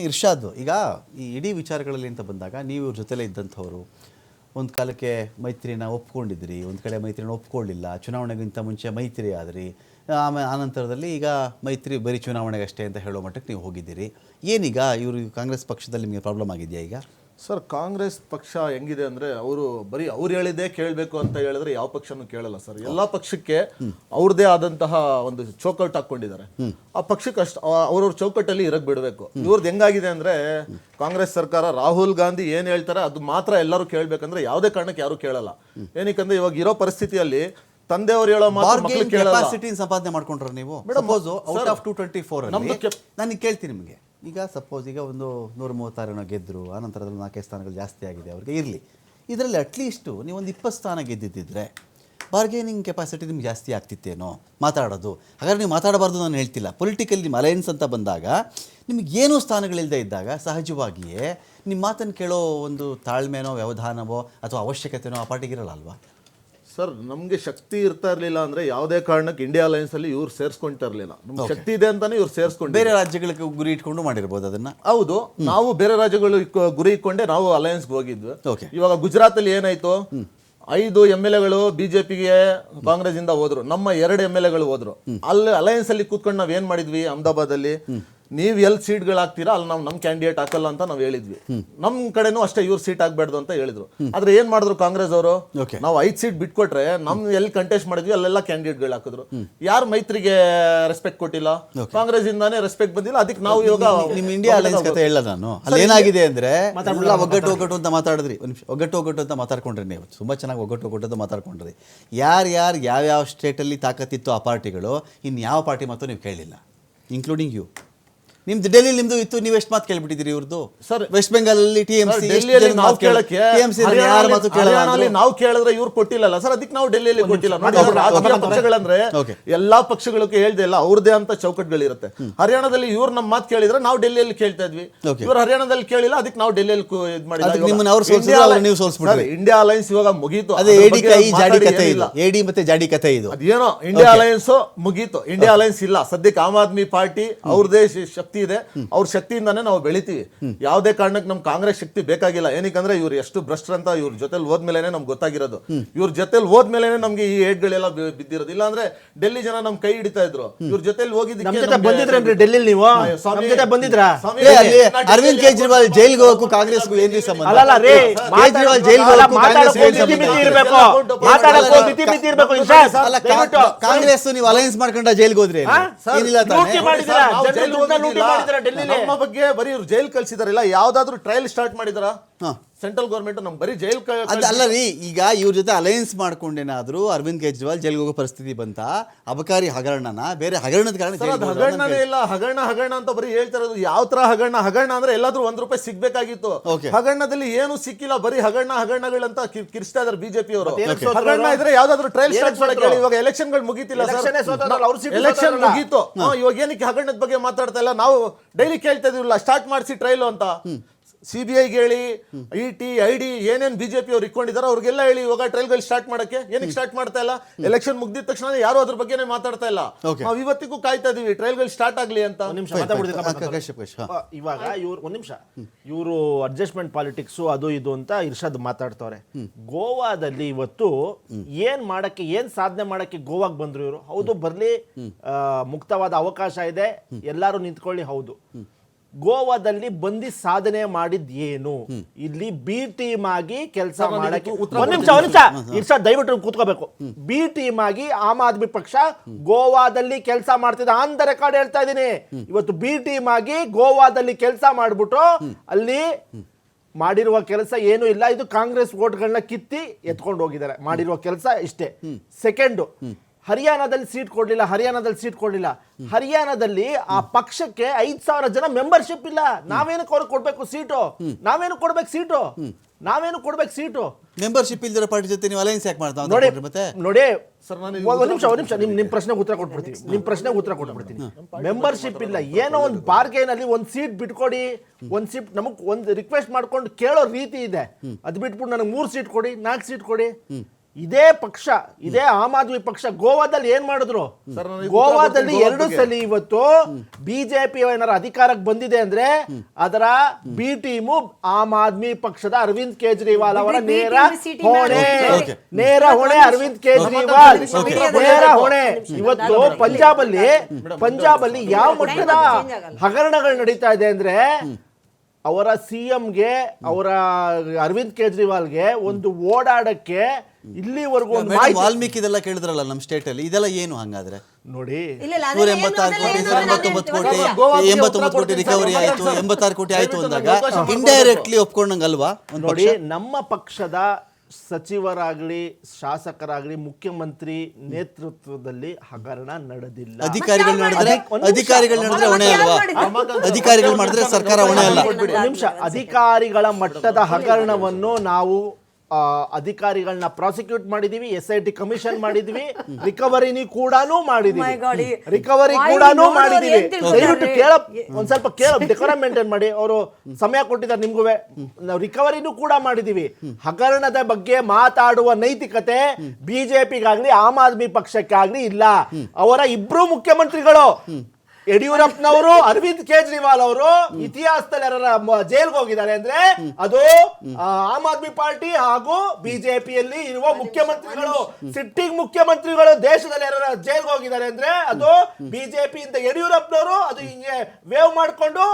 ಇರ್ಷಾದ್, ಈಗ ಈ ಇಡೀ ವಿಚಾರಗಳಲ್ಲಿ ಅಂತ ಬಂದಾಗ ನೀವು ಇವ್ರ ಜೊತೆಲೇ ಇದ್ದಂಥವ್ರು, ಒಂದು ಕಾಲಕ್ಕೆ ಮೈತ್ರಿನ ಒಪ್ಕೊಂಡಿದ್ರಿ, ಒಂದು ಕಡೆ ಮೈತ್ರಿನ ಒಪ್ಕೊಳ್ಳಿಲ್ಲ, ಚುನಾವಣೆಗಿಂತ ಮುಂಚೆ ಮೈತ್ರಿ ಆದ್ರಿ, ಆಮೇಲೆ ಆನಂತರದಲ್ಲಿ ಈಗ ಮೈತ್ರಿ ಬರೀ ಚುನಾವಣೆಗಷ್ಟೇ ಅಂತ ಹೇಳೋ ಮಟ್ಟಕ್ಕೆ ನೀವು ಹೋಗಿದ್ದೀರಿ. ಏನೀಗ ಇವರು ಕಾಂಗ್ರೆಸ್ ಪಕ್ಷದಲ್ಲಿ ನಿಮಗೆ ಪ್ರಾಬ್ಲಮ್ ಆಗಿದೆಯಾ ಈಗ? ಸರ್, ಕಾಂಗ್ರೆಸ್ ಪಕ್ಷ ಹೆಂಗಿದೆ ಅಂದ್ರೆ ಅವರು ಬರೀ ಅವ್ರು ಹೇಳಿದ್ದೇ ಕೇಳಬೇಕು ಅಂತ ಹೇಳಿದ್ರೆ ಯಾವ ಪಕ್ಷನೂ ಕೇಳಲ್ಲ ಸರ್. ಎಲ್ಲಾ ಪಕ್ಷಕ್ಕೆ ಅವ್ರದೇ ಆದಂತಹ ಒಂದು ಚೌಕಟ್ಟು ಹಾಕೊಂಡಿದ್ದಾರೆ. ಆ ಪಕ್ಷಕ್ಕೆ ಅಷ್ಟು ಅವ್ರವ್ರ ಚೌಕಟ್ಟಲ್ಲಿ ಇರಕ್ ಬಿಡಬೇಕು. ಇವ್ರದ್ದು ಹೆಂಗಾಗಿದೆ ಅಂದ್ರೆ ಕಾಂಗ್ರೆಸ್ ಸರ್ಕಾರ ರಾಹುಲ್ ಗಾಂಧಿ ಏನ್ ಹೇಳ್ತಾರೆ ಅದು ಮಾತ್ರ ಎಲ್ಲರೂ ಕೇಳ್ಬೇಕಂದ್ರೆ ಯಾವುದೇ ಕಾರಣಕ್ಕೆ ಯಾರು ಕೇಳಲ್ಲ. ಏನಕ್ಕಂದ್ರೆ ಇವಾಗ ಇರೋ ಪರಿಸ್ಥಿತಿಯಲ್ಲಿ ತಂದೆಯವರು ಹೇಳೋ ಮಾತು ಕೆಪಾಸಿಟಿ ಸಂಪಾದನೆ ಮಾಡ್ಕೊಂಡ್ರೆ ನೀವು ಸಪೋಸ್ ಔಟ್ ಆಫ್ 224 ನಾನು ಕೇಳ್ತೀನಿ ನಿಮಗೆ. ಈಗ ಸಪೋಸ್ ಈಗ ಒಂದು 136 ಗೆದ್ದರು, ಆನಂತರದಲ್ಲಿ 4 ಸ್ಥಾನಗಳು ಜಾಸ್ತಿ ಆಗಿದೆ ಅವ್ರಿಗೆ, ಇರಲಿ. ಇದರಲ್ಲಿ ಅಟ್ಲೀಸ್ಟು ನೀವೊಂದು 20 ಸ್ಥಾನ ಗೆದ್ದಿದ್ದರೆ ಬಾರ್ಗೇನಿಂಗ್ ಕೆಪಾಸಿಟಿ ನಿಮ್ಗೆ ಜಾಸ್ತಿ ಆಗ್ತಿತ್ತೇನೋ ಮಾತಾಡೋದು. ಹಾಗಾದ್ರೆ ನೀವು ಮಾತಾಡಬಾರ್ದು ನಾನು ಹೇಳ್ತಿಲ್ಲ. ಪೊಲಿಟಿಕಲ್ ನಿಮ್ಮ ಅಲಯನ್ಸ್ ಅಂತ ಬಂದಾಗ ನಿಮಗೇನೂ ಸ್ಥಾನಗಳಿಲ್ಲದೆ ಇದ್ದಾಗ ಸಹಜವಾಗಿಯೇ ನಿಮ್ಮ ಮಾತನ್ನು ಕೇಳೋ ಒಂದು ತಾಳ್ಮೆನೋ ವ್ಯವಧಾನವೋ ಅಥವಾ ಅವಶ್ಯಕತೆನೋ ಆ ಪಾರ್ಟಿಗಿರಲ್ಲ ಅಲ್ವಾ? ಸರ್, ನಮ್ಗೆ ಶಕ್ತಿ ಇರ್ತಾ ಇರ್ಲಿಲ್ಲ ಅಂದ್ರೆ ಯಾವುದೇ ಕಾರಣಕ್ಕೆ ಇಂಡಿಯಾ ಅಲಯನ್ಸ್ ಅಲ್ಲಿ ಇವ್ರು ಸೇರ್ಸ್ಕೊಂತಾ ಇರ್ಲಿಲ್ಲ. ನಮ್ಗೆ ಶಕ್ತಿ ಇದೆ ಅಂತಾನೆ ಇವ್ರು ಸೇರ್ಸ್ಕೊಂಡು ಬೇರೆ ರಾಜ್ಯಗಳಿಗೆ ಗುರಿ ಇಟ್ಕೊಂಡು ಮಾಡಿರ್ಬೋದು ಅದನ್ನ. ಹೌದು, ನಾವು ಬೇರೆ ರಾಜ್ಯಗಳು ಗುರಿ ಇಟ್ಕೊಂಡೆ ನಾವು ಅಲಯನ್ಸ್ಗೆ ಹೋಗಿದ್ವಿ. ಇವಾಗ ಗುಜರಾತ್ ಅಲ್ಲಿ ಏನಾಯ್ತು, 5 MLAಗಳು ಬಿಜೆಪಿಗೆ ಕಾಂಗ್ರೆಸ್ ಇಂದ ಹೋದ್ರು, ನಮ್ಮ 2 MLAಗಳು ಹೋದ್ರು. ಅಲ್ಲಿ ಅಲಯನ್ಸ್ ಅಲ್ಲಿ ಕೂತ್ಕೊಂಡು ನಾವ್ ಏನ್ ಮಾಡಿದ್ವಿ, ಅಹಮದಾಬಾದ್ ಅಲ್ಲಿ ನೀವ್ ಎಲ್ಲಿ ಸೀಟ್ಗಳು ಹಾಕ್ತೀರಾ ಅಲ್ಲಿ ನಾವು ನಮ್ ಕ್ಯಾಂಡಿಡೇಟ್ ಹಾಕಲ್ಲ ಅಂತ ನಾವು ಹೇಳಿದ್ವಿ. ನಮ್ ಕಡೆನೂ ಅಷ್ಟೇ ಇವ್ರು ಸೀಟ್ ಹಾಕ್ಬೇಡ್ದು ಅಂತ ಹೇಳಿದ್ರು. ಆದ್ರೆ ಏನ್ ಮಾಡಿದ್ರು ಕಾಂಗ್ರೆಸ್ ಅವರು, ನಾವು 5 ಸೀಟ್ ಬಿಟ್ಕೊಟ್ರೆ ನಮ್ ಎಲ್ಲಿ ಕಂಟೆಸ್ಟ್ ಮಾಡಿದ್ವಿ ಅಲ್ಲೆಲ್ಲ ಕ್ಯಾಂಡಿಡೇಟ್ಗಳು ಹಾಕಿದ್ರು. ಯಾರು ಮೈತ್ರಿಗೆ ರೆಸ್ಪೆಕ್ಟ್ ಕೊಟ್ಟಿಲ್ಲ, ಕಾಂಗ್ರೆಸ್ ಇಂದಾನೇ ರೆಸ್ಪೆಕ್ಟ್ ಬಂದಿಲ್ಲ. ಅದಕ್ಕೆ ನಾವು ಇವಾಗ ನಿಮ್ ಇಂಡಿಯಾ ಅಲಯನ್ಸ್ ಕತೆ ಹೇಳ ನಾನು ಅಲ್ಲಿ ಏನಾಗಿದೆ ಅಂದ್ರೆ ಒಗ್ಗಟ್ಟು ಅಂತ ಮಾತಾಡಿದ್ರಿ, ಒಗ್ಗಟ್ಟು ಅಂತ ಮಾತಾಡ್ಕೊಂಡ್ರಿ ನೀವು ತುಂಬಾ ಚೆನ್ನಾಗಿ ಒಗ್ಗಟ್ಟು ಅಂತ ಮಾತಾಡ್ಕೊಂಡ್ರಿ. ಯಾವ್ಯಾವ ಸ್ಟೇಟಲ್ಲಿ ತಾಕತ್ತಿತ್ತು ಆ ಪಾರ್ಟಿಗಳು, ಇನ್ ಯಾವ ಪಾರ್ಟಿ ಮಾತು ನೀವು ಕೇಳಿಲ್ಲ, ಇನ್ಕ್ಲೂಡಿಂಗ್ ಯು. ನಿಮ್ದು ಡೆಲ್ಲಿ ನಿಮ್ದು ಇತ್ತು, ನೀವು ಎಷ್ಟು ಮಾತು ಕೇಳ್ಬಿಟ್ಟಿದ್ದೀರಿ ಇವ್ರದ್ದು. ಸರ್, ವೆಸ್ಟ್ ಬೆಂಗಾಲ್ ಅಲ್ಲಿ ಟಿಎಂಸಿ ನಾವು ಕೇಳಿದ್ರೆ ಇವ್ರು ಕೊಟ್ಟಿಲ್ಲ ಸರ್. ಅದಕ್ಕೆ ನಾವು ಡೆಲ್ಲಿಯಲ್ಲಿ ಕೊಟ್ಟಿಲ್ಲ. ರಾಜಕೀಯ ಪಕ್ಷಗಳಂದ್ರೆ ಎಲ್ಲಾ ಪಕ್ಷಗಳಿಗೆ ಹೇಳ್ದೆ ಇಲ್ಲ, ಅವ್ರದೇ ಅಂತ ಚೌಕಟ್ಟುಗಳಿರುತ್ತೆ. ಹರಿಯಾಣದಲ್ಲಿ ಇವ್ರು ನಮ್ಮ ಮಾತು ಕೇಳಿದ್ರೆ ನಾವು ಡೆಲ್ಲಿಯಲ್ಲಿ ಕೇಳ್ತಾ ಇದ್ವಿ, ಇವ್ರು ಹರಿಯಾಣದಲ್ಲಿ ಕೇಳಿಲ್ಲ, ಅದಕ್ಕೆ ನಾವು ಡೆಲ್ಲಿಯಲ್ಲಿ ಇದು ಮಾಡಿದ್ವಿ. ಇಂಡಿಯಾ ಅಲಯನ್ಸ್ ಇವಾಗ ಮುಗೀತು. ಎಡಿ ಮತ್ತೆ ಜಾಡಿ ಕತೆ ಇದು. ಅದೇನೋ ಇಂಡಿಯಾ ಅಲಯನ್ಸ್ ಮುಗೀತು, ಇಂಡಿಯಾ ಅಲಯನ್ಸ್ ಇಲ್ಲ ಸದ್ಯಕ್ಕೆ. ಆಮ್ ಆದ್ಮಿ ಪಾರ್ಟಿ ಅವ್ರದೇ ಶಕ್ತಿ ಇದೆ, ಅವ್ರ ಶಕ್ತಿಯಿಂದಾನೇ ನಾವು ಬೆಳಿತೀವಿ. ಯಾವುದೇ ಕಾರಣಕ್ಕೆ ನಮ್ ಕಾಂಗ್ರೆಸ್ ಶಕ್ತಿ ಬೇಕಾಗಿಲ್ಲ. ಏನಕ್ಕಂದ್ರೆ ಇವ್ರು ಎಷ್ಟು ಭ್ರಷ್ಟರಂತ ಇವ್ರ ಜೊತೆಲಿ ಹೋದ್ಮೇಲೆ ನಮ್ಗೆ ಗೊತ್ತಾಗಿರೋದು. ಇವ್ರ ಜೊತೆಲಿ ಹೋದ್ಮೇಲೆ ನಮ್ಗೆ ಈ ಏಟ್ಗಳೆಲ್ಲ ಬಿದ್ದಿರೋದು. ಇಲ್ಲ ಅಂದ್ರೆ ಡೆಲ್ಲಿ ಜನ ನಮ್ ಕೈ ಹಿಡಿತಾ ಇದ್ರು. ಇವ್ರ ಜೊತೆಲಿ ಹೋಗಿದ್ದಕ್ಕೆ ಬಂದಿದ್ರಿ ಡೆಲ್ಲಿ ನೀವು ಬಂದಿದ್ರಾ? ಅರವಿಂದ್ ಕೇಜ್ರಿವಾಲ್ ಜೈಲ್ಗೆ ಹೋಗಕ್ಕೂ ಕಾಂಗ್ರೆಸ್ಗೂ ಏನ್ರಿ ಸಂಬಂಧ? ಕೇಜ್ರಿವಾಲ್ ಜೈಲ್ಗೆ ಕಾಂಗ್ರೆಸ್ ನೀವು ಅಲಯನ್ಸ್ ಮಾಡ್ಕೊಂಡ ಜೈಲ್ಗೆ ಹೋದ್ರಿ ಏನಿಲ್ಲ ನಮ್ಮ ಬಗ್ಗೆ ಬರೀ ಇವ್ರು ಜೈಲ್ ಕಳ್ಸಿದಾರಲ್ಲ, ಯಾವ್ದಾದ್ರು ಟ್ರಯಲ್ ಸ್ಟಾರ್ಟ್ ಮಾಡಿದಾರ ಸೆಂಟ್ರಲ್ ಗೌರ್ಮೆಂಟ್? ನಮ್ ಬರೀ ಜೈಲ್ ಅಲ್ಲ ರೀ. ಈಗ ಇವ್ರ ಜೊತೆ ಅಲಯನ್ಸ್ ಮಾಡ್ಕೊಂಡೇನಾದ್ರೂ ಅರವಿಂದ್ ಕೇಜ್ರಿವಾಲ್ ಜೈಲ್ಗೆ ಹೋಗೋ ಪರಿಸ್ಥಿತಿ ಬಂತ? ಅಬಕಾರಿ ಹಗರಣನ ಬೇರೆ ಹಗರಣದ ಕಾರಣ ಹಗರಣನೇ ಇಲ್ಲ. ಹಗರಣ ಅಂತ ಬರೀ ಹೇಳ್ತಾ ಇರೋದು. ಯಾವ ತರ ಹಗರಣ ಅಂದ್ರೆ ಎಲ್ಲಾದ್ರೂ ₹1 ಸಿಗ್ಬೇಕಾಗಿತ್ತು. ಹಗರಣದಲ್ಲಿ ಏನು ಸಿಕ್ಕಿಲ್ಲ, ಬರೀ ಹಗರಣಗಳಂತ ಕಿರ್ಸ್ತಾ ಇದಾರೆ ಬಿಜೆಪಿ ಅವರು. ಹಗರಣ ಇದ್ರೆ ಯಾವ್ದಾದ್ರು ಟ್ರಯಲ್ ಸ್ಟಾರ್ಟ್ ಮಾಡಕ್ಕೆ ಹೇಳಿ. ಇವಾಗ ಎಲೆಕ್ಷನ್ಗಳು ಮುಗೀತಿಲ್ಲ ಸರ್, ಎಲೆಕ್ಷನ್ ಮುಗೀತು. ಇವಾಗ ಏನಕ್ಕೆ ಹಗರಣದ ಬಗ್ಗೆ ಮಾತಾಡ್ತಾ ಇಲ್ಲ? ನಾವು ಡೈಲಿ ಕೇಳ್ತಾ ಇದೀವಲ್ಲ, ಸ್ಟಾರ್ಟ್ ಮಾಡಿಸಿ ಟ್ರಯಲ್ ಅಂತ. ಸಿಬಿಐಗೆ ಹೇಳಿ, ಇಟಿ ಐಡಿ ಏನೇನ್ ಬಿಜೆಪಿ ಅವ್ರು ಇಟ್ಕೊಂಡಿದಾರೋ ಅವ್ರಿಗೆಲ್ಲ ಹೇಳಿ ಇವಾಗ ಟ್ರಯಲ್ಗಳು ಸ್ಟಾರ್ಟ್ ಮಾಡಕ್ಕೆ. ಏನಕ್ಕೆ ಸ್ಟಾರ್ಟ್ ಮಾಡ್ತಾ ಇಲ್ಲ? ಎಲೆಕ್ಷನ್ ಮುಗ್ದಿದ ತಕ್ಷಣ ಯಾರು ಅದ್ರ ಬಗ್ಗೆನೇ ಮಾತಾಡ್ತಾ ಇಲ್ಲ. ನಾವು ಇವತ್ತಿಗೂ ಕಾಯ್ತಾ ಇದೀವಿ ಟ್ರಯಲ್ಗಳು ಸ್ಟಾರ್ಟ್ ಆಗ್ಲಿ ಅಂತ. ಇವಾಗ ಇವ್ರು ಒಂದ್ ನಿಮಿಷ, ಇವರು ಅಡ್ಜಸ್ಟ್ಮೆಂಟ್ ಪಾಲಿಟಿಕ್ಸ್ ಅದು ಇದು ಅಂತ ಇರ್ಷಾದ್ ಮಾತಾಡ್ತವ್ರೆ. ಗೋವಾದಲ್ಲಿ ಇವತ್ತು ಏನ್ ಮಾಡಕ್ಕೆ, ಏನ್ ಸಾಧನೆ ಮಾಡಕ್ಕೆ ಗೋವಾಗ್ ಬಂದ್ರು ಇವರು? ಹೌದು, ಬರ್ಲಿ, ಮುಕ್ತವಾದ ಅವಕಾಶ ಇದೆ, ಎಲ್ಲಾರು ನಿಂತ್ಕೊಳ್ಳಿ. ಹೌದು, ಗೋವಾದಲ್ಲಿ ಬಂದು ಸಾಧನೆ ಮಾಡಿದ್ದೇನು? ಇಲ್ಲಿ ಬಿ ಟೀಮ್ ಆಗಿ ಕೆಲಸ ಮಾಡಕ್ಕೆ ಒಂದ್ ನಿಮಿಷ ಇರ್ಷಾದ್ ದಯವಿಟ್ಟು ಕೂತ್ಕೋಬೇಕು. ಬಿ ಟೀಮ್ ಆಗಿ ಆಮ್ ಆದ್ಮಿ ಪಕ್ಷ ಗೋವಾದಲ್ಲಿ ಕೆಲಸ ಮಾಡ್ತಿದ್ದ ಆನ್ ದ ರೆಕಾರ್ಡ್ ಹೇಳ್ತಾ ಇದೀನಿ. ಇವತ್ತು ಬಿ ಟೀಮ್ ಆಗಿ ಗೋವಾದಲ್ಲಿ ಕೆಲಸ ಮಾಡ್ಬಿಟ್ಟು ಅಲ್ಲಿ ಮಾಡಿರುವ ಕೆಲಸ ಏನೂ ಇಲ್ಲ. ಇದು ಕಾಂಗ್ರೆಸ್ ವೋಟ್ಗಳನ್ನ ಕಿತ್ತಿ ಎತ್ಕೊಂಡು ಹೋಗಿದ್ದಾರೆ. ಮಾಡಿರುವ ಕೆಲಸ ಇಷ್ಟೇ. ಸೆಕೆಂಡು, ಹರಿಯಾಣದಲ್ಲಿ ಸೀಟ್ ಕೊಡ್ಲಿಲ್ಲ. ಹರಿಯಾಣದಲ್ಲಿ ಆ ಪಕ್ಷಕ್ಕೆ 5,000 ಜನ ಮೆಂಬರ್ಶಿಪ್ ಇಲ್ಲ. ನಾವೇನಕ್ಕೆ ಅವ್ರಿಗೆ ಕೊಡ್ಬೇಕು ಸೀಟು? ನಾವೇನು ಕೊಡ್ಬೇಕು ಸೀಟು? ಮೆಂಬರ್ಶಿಪ್ ಇಲ್ದಿರೋ ಪಾರ್ಟಿ ಜೊತೆ ನೀವು ಅಲಯನ್ಸ್ ಯಾಕೆ ಮಾಡ್ತಾ ನೋಡಿ ಒಂದ್ ನಿಮಿಷ ನಿಮ್ ಪ್ರಶ್ನೆಗೆ ಉತ್ತರ ಕೊಟ್ಬಿಡ್ತೀನಿ. ಮೆಂಬರ್ಶಿಪ್ ಇಲ್ಲ, ಏನೋ ಒಂದು ಬಾರ್ಗೇನ್ ಅಲ್ಲಿ ಒಂದ್ ಸೀಟ್ ಬಿಟ್ಕೊಡಿ, ಒಂದ್ ಸೀಟ್ ನಮಗ್ ಒಂದ್ ರಿಕ್ವೆಸ್ಟ್ ಮಾಡ್ಕೊಂಡು ಕೇಳೋ ರೀತಿ ಇದೆ. ಅದ್ ಬಿಟ್ಬಿಟ್ಟು ನನಗೆ 3 ಸೀಟ್ ಕೊಡಿ, 4 ಸೀಟ್ ಕೊಡಿ, ಇದೇ ಪಕ್ಷ, ಇದೇ ಆಮ್ ಆದ್ಮಿ ಪಕ್ಷ ಗೋವಾದಲ್ಲಿ ಏನ್ ಮಾಡಿದ್ರು? ಸರ್, ನನಗೆ ಗೋವಾದಲ್ಲಿ ಉತ್ತರ 2 ಕೊಡ್ತೀನಿ ಸಲ ಇವತ್ತು ಬಿಜೆಪಿ ಏನಾರು ಅಧಿಕಾರಕ್ಕೆ ಬಂದಿದೆ ಅಂದ್ರೆ ಅದರ ಬಿ ಟೀಮು ಆಮ್ ಆದ್ಮಿ ಪಕ್ಷದ ಅರವಿಂದ್ ಕೇಜ್ರಿವಾಲ್ ಅವರ ನೇರ ಹೊಣೆ. ನೇರ ಹೊಣೆ ಅರವಿಂದ್ ಕೇಜ್ರಿವಾಲ್, ನೇರ ಹೊಣೆ. ಇವತ್ತು ಪಂಜಾಬಲ್ಲಿ ಯಾವ ಮಟ್ಟದ ಹಗರಣಗಳು ನಡೀತಾ ಇದೆ ಅಂದ್ರೆ ಅವರ ಸಿಎಂಗೆ, ಅವರ ಅರವಿಂದ್ ಕೇಜ್ರಿವಾಲ್ಗೆ ಒಂದು ಓಡಾಡಕ್ಕೆ ಇಲ್ಲಿವರೆಗೂ ಒಂದು ಮೇಡಮ್, ವಾಲ್ಮೀಕಿ ಇದೆಲ್ಲ ಕೇಳಿದ್ರಲ್ಲ ನಮ್ಮ ಸ್ಟೇಟ್ ಅಲ್ಲಿ, ಇದೆಲ್ಲ ಏನು ಹಂಗಾದ್ರೆ? ನೋಡಿ, 186 ಕೋಟಿ, 189 ಕೋಟಿ, 89 ಕೋಟಿ ರಿಕವರಿ ಆಯ್ತು, 86 ಕೋಟಿ ಆಯ್ತು ಅಂದಾಗ ಇಂಡೈರೆಕ್ಟ್ಲಿ ಒಪ್ಕೊಂಡಂಗಲ್ವಾ? ನೋಡಿ, ನಮ್ಮ ಪಕ್ಷದ ಸಚಿವರಾಗ್ಲಿ ಶಾಸಕರಾಗ್ಲಿ ಮುಖ್ಯಮಂತ್ರಿ ನೇತೃತ್ವದಲ್ಲಿ ಹಗರಣ ನಡೆದಿಲ್ಲ. ಅಧಿಕಾರಿಗಳು ನಡೆದ್ರೆ ಹೊಣೆ ಅಲ್ವಾ? ಅಧಿಕಾರಿಗಳು ಮಾಡಿದ್ರೆ ಸರ್ಕಾರ ಹೊಣೆ ಅಲ್ಲ. ನಿಮಿಷ, ಅಧಿಕಾರಿಗಳ ಮಟ್ಟದ ಹಗರಣವನ್ನು ನಾವು ಅಧಿಕಾರಿಗಳನ್ನ ಪ್ರಾಸಿಕ್ಯೂಟ್ ಮಾಡಿದೀವಿ, SIT ಕಮಿಷನ್ ಮಾಡಿದ್ವಿ, ರಿಕವರಿ ಕೂಡಾನು ಮಾಡಿದೀವಿ. ದಯವಿಟ್ಟು ಒಂದ್ ಸ್ವಲ್ಪ ಡೆಕೋರಂ ಮೇಂಟೈನ್ ಮಾಡಿ. ಅವರು ಸಮಯ ಕೊಟ್ಟಿದ್ದಾರೆ ನಿಮ್ಗೂ. ನಾವು ರಿಕವರಿನೂ ಕೂಡ ಮಾಡಿದೀವಿ. ಹಗರಣದ ಬಗ್ಗೆ ಮಾತಾಡುವ ನೈತಿಕತೆ ಬಿಜೆಪಿಗಾಗ್ಲಿ ಆಮ್ ಆದ್ಮಿ ಪಕ್ಷಕ್ಕಾಗ್ಲಿ ಇಲ್ಲ. ಅವರ ಇಬ್ರು ಮುಖ್ಯಮಂತ್ರಿಗಳು ಯಡಿಯೂರಪ್ಪನವರು, ಅರವಿಂದ್ ಕೇಜ್ರಿವಾಲ್ ಅವರು ಇತಿಹಾಸದಲ್ಲಿ ಯಾರ ಜೈಲ್ಗೆ ಹೋಗಿದ್ದಾರೆ ಅಂದ್ರೆ ಅದು ಆಮ್ ಆದ್ಮಿ ಪಾರ್ಟಿ ಹಾಗೂ ಬಿಜೆಪಿಯಲ್ಲಿ ಇರುವ ಮುಖ್ಯಮಂತ್ರಿಗಳು. ಸಿಟ್ಟಿಂಗ್ ಮುಖ್ಯಮಂತ್ರಿಗಳು ದೇಶದಲ್ಲಿ ಯಾರ ಜೈಲ್ಗೆ ಹೋಗಿದ್ದಾರೆ ಅಂದ್ರೆ ಅದು ಬಿಜೆಪಿ ಇಂದ ಯಡಿಯೂರಪ್ಪನವರು ಅದು ಹಿಂಗೆ ವೇವ್ ಮಾಡ್ಕೊಂಡು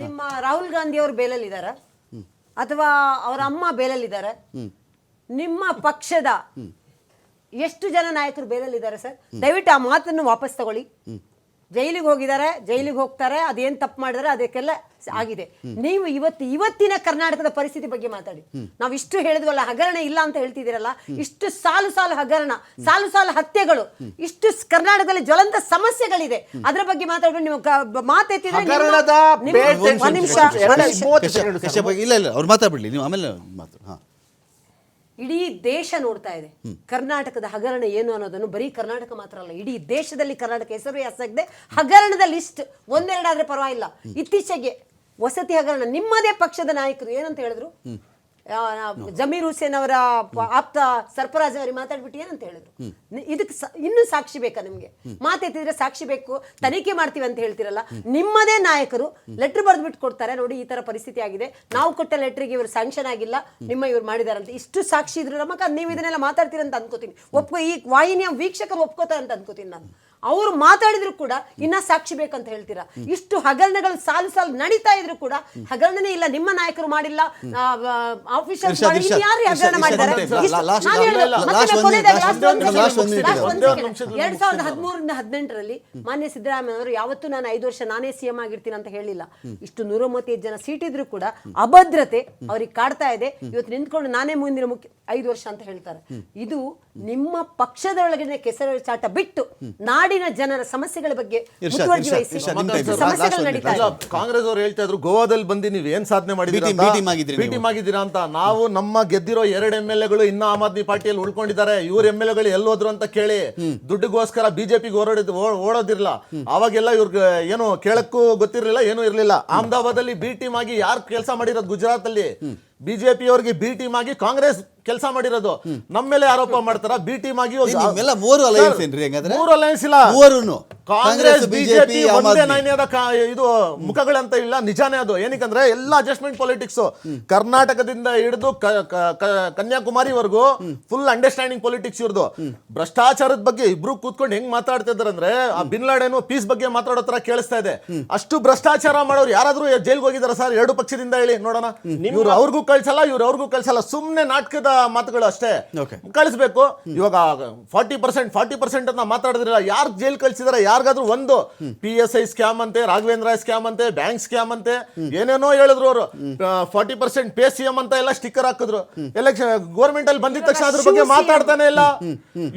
ನಿಮ್ಮ ರಾಹುಲ್ ಗಾಂಧಿ ಅವರು ಬೇಲಲ್ಲಿ ಇದಾರ ಅಥವಾ ಅವರ ಅಮ್ಮ ಬೇಲಲ್ಲಿ ಇದಾರೆ? ನಿಮ್ಮ ಪಕ್ಷದ ಎಷ್ಟು ಜನ ನಾಯಕರು ಬೇಲಲ್ಲಿದ್ದಾರೆ ಸರ್? ದಯವಿಟ್ಟು ಆ ಮಾತನ್ನು ವಾಪಸ್ ತಗೊಳ್ಳಿ. ಜೈಲಿಗೆ ಹೋಗಿದ್ದಾರೆ, ಜೈಲಿಗೆ ಹೋಗ್ತಾರೆ, ಅದೇನ್ ತಪ್ಪು ಮಾಡಿದಾರೆ ಅದಕ್ಕೆಲ್ಲ ಆಗಿದೆ. ನೀವು ಇವತ್ತಿನ ಕರ್ನಾಟಕದ ಪರಿಸ್ಥಿತಿ ಬಗ್ಗೆ ಮಾತಾಡಿ. ನಾವು ಇಷ್ಟು ಹೇಳಿದ್ವಲ್ಲ, ಹಗರಣ ಇಲ್ಲ ಅಂತ ಹೇಳ್ತಿದ್ದೀರಲ್ಲ, ಇಷ್ಟು ಸಾಲು ಹಗರಣ, ಸಾಲು ಹತ್ಯೆಗಳು, ಇಷ್ಟು ಕರ್ನಾಟಕದಲ್ಲಿ ಜ್ವಲಂತ ಸಮಸ್ಯೆಗಳಿದೆ. ಅದ್ರ ಬಗ್ಗೆ ಮಾತಾಡ್ಕೊಂಡು ನೀವು ಮಾತೆತ್ತಿದ್ರೆ ಒಂದ್ ನಿಮಿಷ ಇಲ್ಲ ಅವ್ರು ಮಾತಾಡ್ಬಿಡ್ಲಿ, ನೀವು ಆಮೇಲೆ ಮಾತಾಡಿ. ಇಡೀ ದೇಶ ನೋಡ್ತಾ ಇದೆ ಕರ್ನಾಟಕದ ಹಗರಣ ಏನು ಅನ್ನೋದನ್ನು. ಬರೀ ಕರ್ನಾಟಕ ಮಾತ್ರ ಅಲ್ಲ, ಇಡೀ ದೇಶದಲ್ಲಿ ಕರ್ನಾಟಕ ಹೆಸರು ಹೆಸರಿದೆ. ಹಗರಣದ ಲಿಸ್ಟ್ ಒಂದೆರಡಾದ್ರೆ ಪರವಾಗಿಲ್ಲ. ಇತ್ತೀಚೆಗೆ ವಸತಿ ಹಗರಣ, ನಿಮ್ಮದೇ ಪಕ್ಷದ ನಾಯಕರು ಏನಂತ ಹೇಳಿದ್ರು? ಜಮೀರ್ ಹುಸೇನ್ ಅವರ ಆಪ್ತ ಸರ್ಫರಾಜ್ ಅವರಿಗೆ ಮಾತಾಡ್ಬಿಟ್ಟು ಏನಂತ ಹೇಳಿದ್ರು? ಇದಕ್ಕೆ ಇನ್ನೂ ಸಾಕ್ಷಿ ಬೇಕಾ ನಿಮ್ಗೆ? ಮಾತೆತ್ತಿದ್ರೆ ಸಾಕ್ಷಿ ಬೇಕು, ತನಿಖೆ ಮಾಡ್ತೀವಿ ಅಂತ ಹೇಳ್ತಿರಲ್ಲ. ನಿಮ್ಮದೇ ನಾಯಕರು ಲೆಟರ್ ಬರೆದ್ಬಿಟ್ಟು ಕೊಡ್ತಾರೆ, ನೋಡಿ ಈ ತರ ಪರಿಸ್ಥಿತಿ ಆಗಿದೆ, ನಾವು ಕೊಟ್ಟ ಲೆಟರ್ಗೆ ಇವರು ಸ್ಯಾಂಕ್ಷನ್ ಆಗಿಲ್ಲ, ಇವ್ರು ಮಾಡಿದಾರಂತ. ಇಷ್ಟು ಸಾಕ್ಷಿ ಇದ್ರು ನಮಗ ನೀವು ಇದನ್ನೆಲ್ಲ ಮಾತಾಡ್ತೀರಂತ ಅನ್ಕೋತೀನಿ. ಈ ವಾಹಿನಿಯ ವೀಕ್ಷಕರು ಒಪ್ಕೋತಾರೆ ಅಂತ ಅನ್ಕೋತೀನಿ ನಾನು. ಅವರು ಮಾತಾಡಿದ್ರು ಕೂಡ ಇನ್ನ ಸಾಕ್ಷಿ ಬೇಕಂತ ಹೇಳ್ತೀರಾ? ಇಷ್ಟು ಹಗರಣಗಳು ಸಾಲು ನಡೀತಾ ಇದ್ರು ಕೂಡ ಹಗರಣನೇ ಇಲ್ಲ, ನಿಮ್ಮ ನಾಯಕರು ಮಾಡಿಲ್ಲ, ಆಫೀಸರ್ಸ್ ಮಾಡಿಲ್ಲ, ಯಾರು ಹಗರಣ ಮಾಡಿದ್ದಾರೆ? 2013-18ರಲ್ಲಿ ಮಾನ್ಯ ಸಿದ್ದರಾಮಯ್ಯ ಅವರು ಯಾವತ್ತೂ ನಾನು 5 ವರ್ಷ ನಾನೇ CM ಆಗಿರ್ತೀನಿ ಅಂತ ಹೇಳಿಲ್ಲ. ಇಷ್ಟು 135 ಜನ ಸೀಟ್ ಇದ್ರು ಕೂಡ ಅಭದ್ರತೆ ಅವ್ರಿಗೆ ಕಾಡ್ತಾ ಇದೆ. ಇವತ್ತು ನಿಂತ್ಕೊಂಡು ನಾನೇ ಮುಂದಿನ 5 ವರ್ಷ ಅಂತ ಹೇಳ್ತಾರೆ. ಇದು ನಿಮ್ಮ ಪಕ್ಷದೊಳಗಿನ ಕೆಸರು ಚಾಟ ಬಿಟ್ಟು ನಾಡಿನ ಜನರ ಸಮಸ್ಯೆಗಳ ಬಗ್ಗೆ ಮುತುವರ್ಜಿ ವಹಿಸಿ ಸಮಸ್ಯೆಗಳು ನಡೀತಾ ಇದೆ. ಕಾಂಗ್ರೆಸ್ ಅವರು ಹೇಳ್ತಾ ಇದ್ರು ಗೋವಾದಲ್ಲಿ ಬಂದು ನೀವು ಏನ್ ಸಾಧನೆ ಮಾಡಿದ್ದೀರಾ ಅಂತ. ನಾವು ನಮ್ಮ ಗೆದ್ದಿರೋ 2 MLAಗಳು ಇನ್ನ ಆಮ್ ಆದ್ಮಿ ಪಾರ್ಟಿಯಲ್ಲಿ ಉಳ್ಕೊಂಡಿದ್ದಾರೆ. ಇವ್ರ MLAಗಳು ಎಲ್ಲೋದ್ರು ಅಂತ ಕೇಳಿ ದುಡ್ಡಿಗೋಸ್ಕರ ಬಿಜೆಪಿಗೆ ಓಡೋದಿರ್ಲಿಲ್ಲ. ಅವಾಗೆಲ್ಲ ಇವ್ರಿಗೆ ಏನು ಕೇಳಕ್ಕೂ ಗೊತ್ತಿರ್ಲಿಲ್ಲ, ಏನೂ ಇರ್ಲಿಲ್ಲ. ಅಹಮದಾಬಾದ್ ಅಲ್ಲಿ ಬಿ ಟೀಮ್ ಆಗಿ ಯಾರು ಕೆಲಸ ಮಾಡಿರೋದು? ಗುಜರಾತ್ ಅಲ್ಲಿ ಬಿಜೆಪಿ ಅವರಿಗೆ ಬಿ ಟೀಮ್ ಆಗಿ ಕಾಂಗ್ರೆಸ್ ಕೆಲಸ ಮಾಡಿರೋದು. ನಮ್ಮ ಮೇಲೆ ಆರೋಪ ಮಾಡ್ತಾರ ಬಿ ಟೀಮ್ ಆಗಿ. ಮೂರು ಅಲಯನ್ಸ್ ಇಲ್ಲ, ಕಾಂಗ್ರೆಸ್ ಬಿಜೆಪಿ ಒಂದೇ ನಾಣ್ಯದ ಇದು ಮುಖಗಳಂತ ಇಲ್ಲ, ನಿಜಾನೇ ಅದು. ಏನಕ್ಕಂದ್ರೆ ಎಲ್ಲ ಅಡ್ಜಸ್ಟ್ಮೆಂಟ್ ಪಾಲಿಟಿಕ್ಸ್. ಕರ್ನಾಟಕದಿಂದ ಹಿಡಿದು ಕನ್ಯಾಕುಮಾರಿವರೆಗೂ ಫುಲ್ ಅಂಡರ್ಸ್ಟ್ಯಾಂಡಿಂಗ್ ಪಾಲಿಟಿಕ್ಸ್ ಇವ್ರದ್ದು. ಭ್ರಷ್ಟಾಚಾರದ ಬಗ್ಗೆ ಇಬ್ರು ಕೂತ್ಕೊಂಡು ಹೆಂಗ್ ಮಾತಾಡ್ತಾ ಇದಾರೆ ಅಂದ್ರೆ ಆ ಬಿನ್ ಲಾಡೆನ್ ಪೀಸ್ ಬಗ್ಗೆ ಮಾತಾಡೋ ತರ ಕೇಳಿಸ್ತಾ ಇದೆ. ಅಷ್ಟು ಭ್ರಷ್ಟಾಚಾರ ಮಾಡೋರು ಯಾರಾದ್ರೂ ಜೈಲ್ಗೆ ಹೋಗಿದಾರ ಸರ್? 2 ಪಕ್ಷದಿಂದ ಹೇಳಿ ನೋಡೋಣ. ಇವ್ರು ಅವ್ರಿಗೂ ಕಳ್ಸಲ್ಲ, ಇವ್ರು ಅವ್ರಿಗೂ ಕಳ್ಸಲ್ಲ. ಸುಮ್ನೆ ನಾಟಕದ ಮಾತುಗಳು ಅಷ್ಟೇ. ಕಳಿಸ್ಬೇಕು. ಇವಾಗ 40% ಅಂತ ಮಾತಾಡಿದ್ರಲ್ಲ, ಯಾರು ಜೈಲ್ ಕಳ್ಸಿದಾರೆ? ಯಾರಿಗಾದ್ರೂ ಒಂದು PSI ಸ್ಕ್ಯಾಮ್ ಅಂತೆ, ರಾಘವೇಂದ್ರ ಸ್ಕ್ಯಾಮ್ ಅಂತೆ, ಬ್ಯಾಂಕ್ ಸ್ಕ್ಯಾಮ್ ಅಂತೆ, ಏನೇನೋ ಹೇಳಿದ್ರು ಅವರು. 40% ಪೇ CM ಅಂತ ಎಲ್ಲ ಸ್ಟಿಕ್ಕರ್ ಹಾಕಿದ್ರು. ಎಲೆಕ್ಷನ್ ಗೌರ್ಮೆಂಟ್ ಅಲ್ಲಿ ಬಂದಿದ ತಕ್ಷಣ ಅದ್ರ ಬಗ್ಗೆ ಮಾತಾಡ್ತಾನೆ ಇಲ್ಲ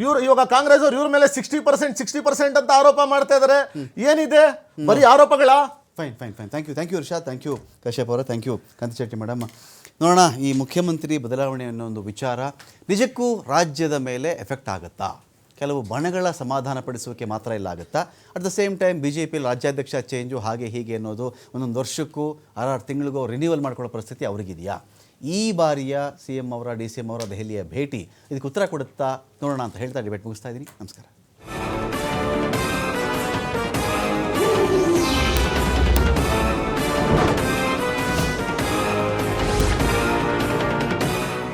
ಇವ್ರು. ಇವಾಗ ಕಾಂಗ್ರೆಸ್ ಅವ್ರು ಇವ್ರ ಮೇಲೆ 60% ಅಂತ ಆರೋಪ ಮಾಡ್ತಾ ಇದಾರೆ. ಏನಿದೆ ಬರೀ ಆರೋಪಗಳ? Fine. Thank you Risha, thank you Kashyap ಅವರ, ಥ್ಯಾಂಕ್ ಯು ಕಾಂತಿಶೆಟ್ಟಿ ಮೇಡಮ್. ನೋಡೋಣ, ಈ ಮುಖ್ಯಮಂತ್ರಿ ಬದಲಾವಣೆ ಅನ್ನೋ ಒಂದು ವಿಚಾರ ನಿಜಕ್ಕೂ ರಾಜ್ಯದ ಮೇಲೆ ಎಫೆಕ್ಟ್ ಆಗುತ್ತಾ? ಕೆಲವು ಬಣಗಳ ಸಮಾಧಾನ ಪಡಿಸೋಕೆ ಮಾತ್ರ ಇಲ್ಲ ಆಗುತ್ತಾ? At the same time BJP ರಾಜ್ಯಾಧ್ಯಕ್ಷ ಚೇಂಜು ಹಾಗೆ ಹೀಗೆ ಅನ್ನೋದು ಒಂದೊಂದು ವರ್ಷಕ್ಕೂ 6 ತಿಂಗಳಿಗೋ ರಿನ್ಯೂವಲ್ ಮಾಡ್ಕೊಳ್ಳೋ ಪರಿಸ್ಥಿತಿ ಅವ್ರಿಗಿದೆಯಾ? ಈ ಬಾರಿಯ CM ಅವರ DCM ಅವರ ದೆಹಲಿಯ ಭೇಟಿ ಇದಕ್ಕೆ ಉತ್ತರ ಕೊಡುತ್ತಾ ನೋಡೋಣ ಅಂತ ಹೇಳ್ತಾ ಡಿಬೇಟ್ ಮುಗಿಸ್ತಾ ಇದ್ದೀನಿ. ನಮಸ್ಕಾರ.